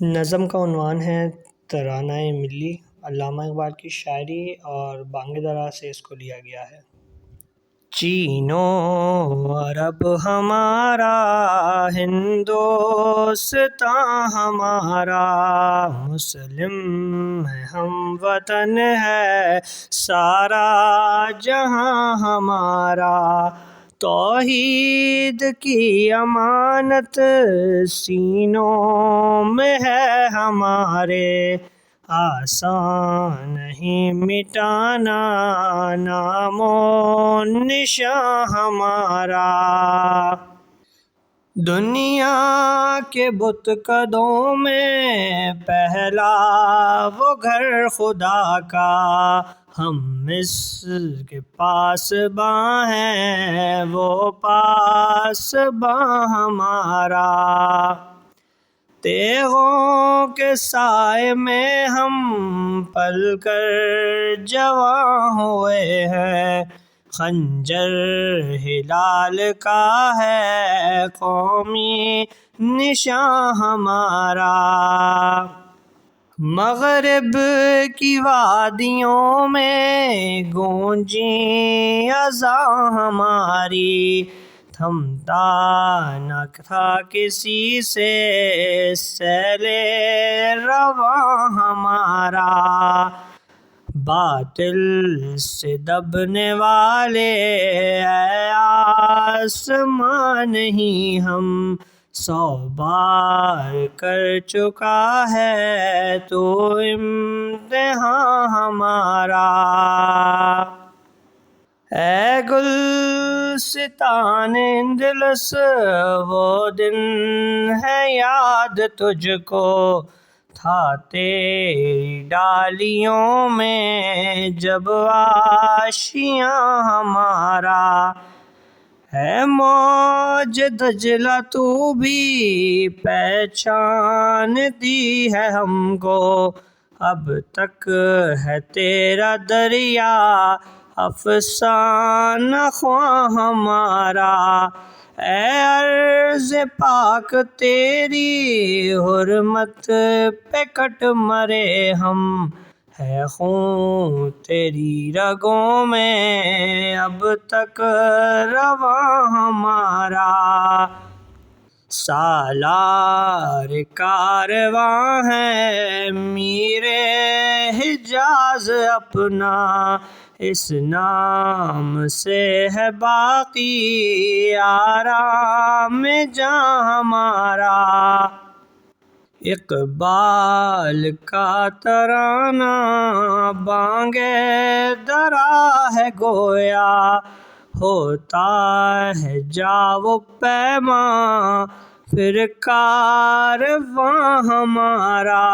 نظم کا عنوان ہے ترانہ ملی، علامہ اقبال کی شاعری اور بانگ درا سے اس کو لیا گیا ہے۔ چین و عرب ہمارا، ہندوستان ہمارا، مسلم ہے ہم وطن ہے سارا جہاں ہمارا، توحید کی امانت سینوں میں ہے ہمارے، آسان نہیں مٹانا نام و نشان ہمارا۔ دنیا کے بت قدوں میں پہلا وہ گھر خدا کا، ہم مصر کے پاسباں ہیں وہ پاسباں ہمارا، تیغوں کے سائے میں ہم پل کر جواں ہوئے ہیں، خنجر ہلال کا ہے قومی نشان ہمارا، مغرب کی وادیوں میں گونجی اذاں ہماری، تھمتا نہ تھا کسی سے سیل رواں ہمارا، باطل سے دبنے والے اے آسماں نہیں ہم، 100 بار کر چکا ہے تو امتحان ہمارا، اے گلستان اندلس وہ دن ہے یاد تجھ کو، تھا تیری ڈالیوں میں جب آشیاں ہمارا، ہے موج دجلہ تو بھی پہچانتی ہے ہم کو، اب تک ہے تیرا دریا افسانہ خواں ہمارا، اے ارض پاک تیری حرمت پہ کٹ مرے ہم، ہے خون تیری رگوں میں اب تک رواں ہمارا، سالار کارواں ہے میر حجاز اپنا، اس نام سے ہے باقی آرام جاں ہمارا، اقبال کا ترانہ بانگ درا ہے گویا، ہوتا ہے جا وہ پیماں پھر کارواں ہمارا۔